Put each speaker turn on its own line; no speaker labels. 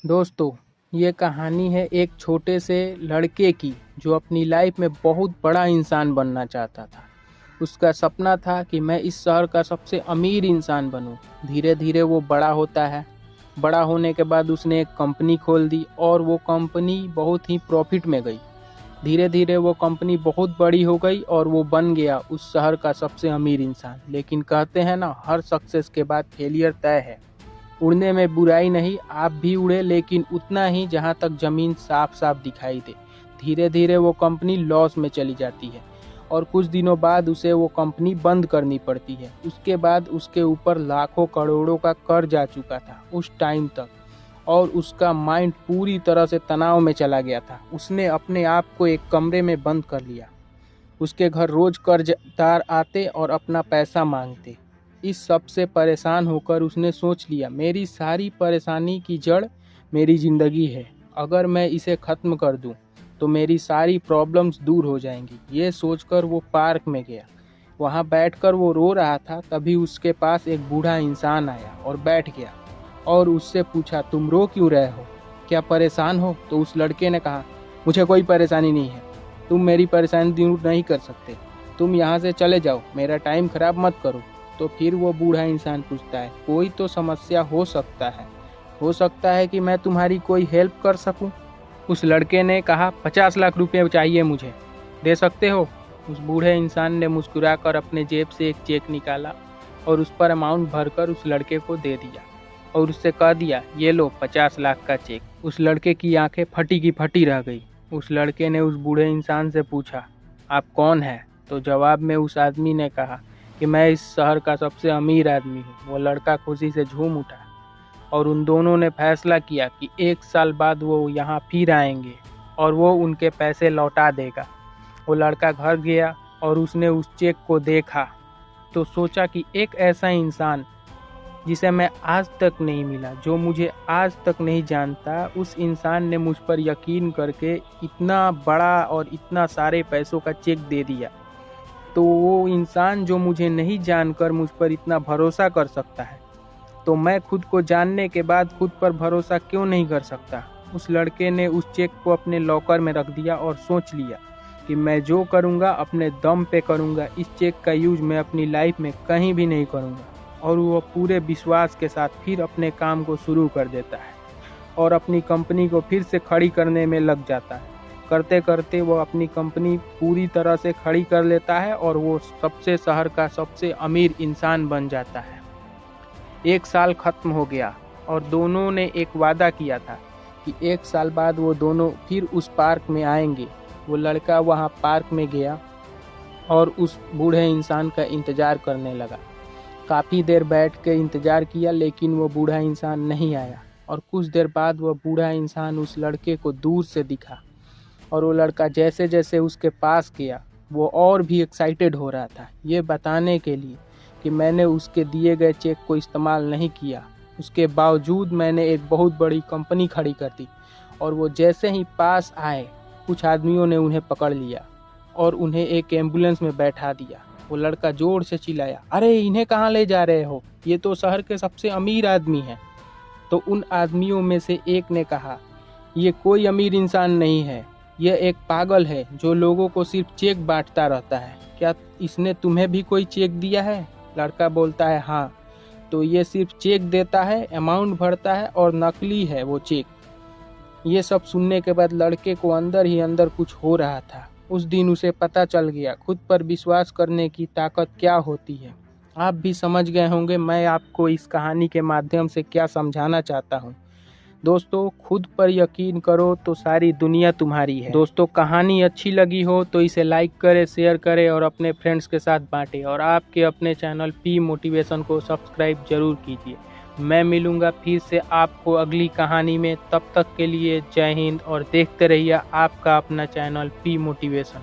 दोस्तों, ये कहानी है एक छोटे से लड़के की जो अपनी लाइफ में बहुत बड़ा इंसान बनना चाहता था। उसका सपना था कि मैं इस शहर का सबसे अमीर इंसान बनूं। धीरे धीरे वो बड़ा होता है। बड़ा होने के बाद उसने एक कंपनी खोल दी और वो कंपनी बहुत ही प्रॉफिट में गई। धीरे धीरे वो कंपनी बहुत बड़ी हो गई और वो बन गया उस शहर का सबसे अमीर इंसान। लेकिन कहते हैं ना, हर सक्सेस के बाद फेलियर तय है। उड़ने में बुराई नहीं, आप भी उड़े, लेकिन उतना ही जहाँ तक ज़मीन साफ साफ दिखाई दे। धीरे धीरे वो कंपनी लॉस में चली जाती है और कुछ दिनों बाद उसे वो कंपनी बंद करनी पड़ती है। उसके बाद उसके ऊपर लाखों करोड़ों का कर्ज आ चुका था उस टाइम तक, और उसका माइंड पूरी तरह से तनाव में चला गया था। उसने अपने आप को एक कमरे में बंद कर लिया। उसके घर रोज कर्जदार आते और अपना पैसा मांगते। इस सब से परेशान होकर उसने सोच लिया, मेरी सारी परेशानी की जड़ मेरी ज़िंदगी है। अगर मैं इसे ख़त्म कर दूं तो मेरी सारी प्रॉब्लम्स दूर हो जाएंगी। ये सोचकर वो पार्क में गया। वहाँ बैठकर वो रो रहा था। तभी उसके पास एक बूढ़ा इंसान आया और बैठ गया और उससे पूछा, तुम रो क्यों रहे हो? क्या परेशान हो? तो उस लड़के ने कहा, मुझे कोई परेशानी नहीं है। तुम मेरी परेशानी दूर नहीं कर सकते। तुम यहाँ से चले जाओ, मेरा टाइम खराब मत करो। तो फिर वो बूढ़ा इंसान पूछता है, कोई तो समस्या हो सकता है कि मैं तुम्हारी कोई हेल्प कर सकूं। उस लड़के ने कहा, 50 लाख रुपए चाहिए मुझे, दे सकते हो? उस बूढ़े इंसान ने मुस्कुराकर अपने जेब से एक चेक निकाला और उस पर अमाउंट भरकर उस लड़के को दे दिया और उससे कह दिया, ये लो 50 लाख का चेक। उस लड़के की आंखें फटी की फटी रह गई। उस लड़के ने उस बूढ़े इंसान से पूछा, आप कौन हैं? तो जवाब में उस आदमी ने कहा कि मैं इस शहर का सबसे अमीर आदमी हूँ। वो लड़का खुशी से झूम उठा और उन दोनों ने फैसला किया कि 1 साल बाद वो यहाँ फिर आएंगे और वो उनके पैसे लौटा देगा। वो लड़का घर गया और उसने उस चेक को देखा तो सोचा कि एक ऐसा इंसान जिसे मैं आज तक नहीं मिला, जो मुझे आज तक नहीं जानता, उस इंसान ने मुझ पर यकीन करके इतना बड़ा और इतना सारे पैसों का चेक दे दिया। तो वो इंसान जो मुझे नहीं जानकर मुझ पर इतना भरोसा कर सकता है, तो मैं खुद को जानने के बाद खुद पर भरोसा क्यों नहीं कर सकता? उस लड़के ने उस चेक को अपने लॉकर में रख दिया और सोच लिया कि मैं जो करूँगा अपने दम पे करूँगा। इस चेक का यूज मैं अपनी लाइफ में कहीं भी नहीं करूँगा। और वो पूरे विश्वास के साथ फिर अपने काम को शुरू कर देता है और अपनी कंपनी को फिर से खड़ी करने में लग जाता है। करते करते वो अपनी कंपनी पूरी तरह से खड़ी कर लेता है और वो शहर का सबसे अमीर इंसान बन जाता है। 1 साल खत्म हो गया और दोनों ने एक वादा किया था कि 1 साल बाद वो दोनों फिर उस पार्क में आएंगे। वो लड़का वहाँ पार्क में गया और उस बूढ़े इंसान का इंतज़ार करने लगा। काफ़ी देर बैठ के इंतज़ार किया, लेकिन वो बूढ़ा इंसान नहीं आया। और कुछ देर बाद वह बूढ़ा इंसान उस लड़के को दूर से दिखा और वो लड़का जैसे जैसे उसके पास गया, वो और भी एक्साइटेड हो रहा था, ये बताने के लिए कि मैंने उसके दिए गए चेक को इस्तेमाल नहीं किया। उसके बावजूद मैंने एक बहुत बड़ी कंपनी खड़ी कर दी। और वो जैसे ही पास आए, कुछ आदमियों ने उन्हें पकड़ लिया और उन्हें एक एम्बुलेंस में बैठा दिया। वो लड़का जोर से चिल्लाया, अरे इन्हें कहाँ ले जा रहे हो? ये तो शहर के सबसे अमीर आदमी हैं। तो उन आदमियों में से एक ने कहा, ये कोई अमीर इंसान नहीं है, यह एक पागल है जो लोगों को सिर्फ चेक बांटता रहता है। क्या इसने तुम्हें भी कोई चेक दिया है? लड़का बोलता है, हाँ। तो ये सिर्फ चेक देता है, अमाउंट भरता है और नकली है वो चेक। ये सब सुनने के बाद लड़के को अंदर ही अंदर कुछ हो रहा था। उस दिन उसे पता चल गया खुद पर विश्वास करने की ताकत क्या होती है। आप भी समझ गए होंगे मैं आपको इस कहानी के माध्यम से क्या समझाना चाहता हूँ। दोस्तों, खुद पर यकीन करो तो सारी दुनिया तुम्हारी है। दोस्तों, कहानी अच्छी लगी हो तो इसे लाइक करें, शेयर करें और अपने फ्रेंड्स के साथ बांटें। और आपके अपने चैनल पी मोटिवेशन को सब्सक्राइब जरूर कीजिए। मैं मिलूंगा फिर से आपको अगली कहानी में। तब तक के लिए जय हिंद और देखते रहिए आपका अपना चैनल पी मोटिवेशन।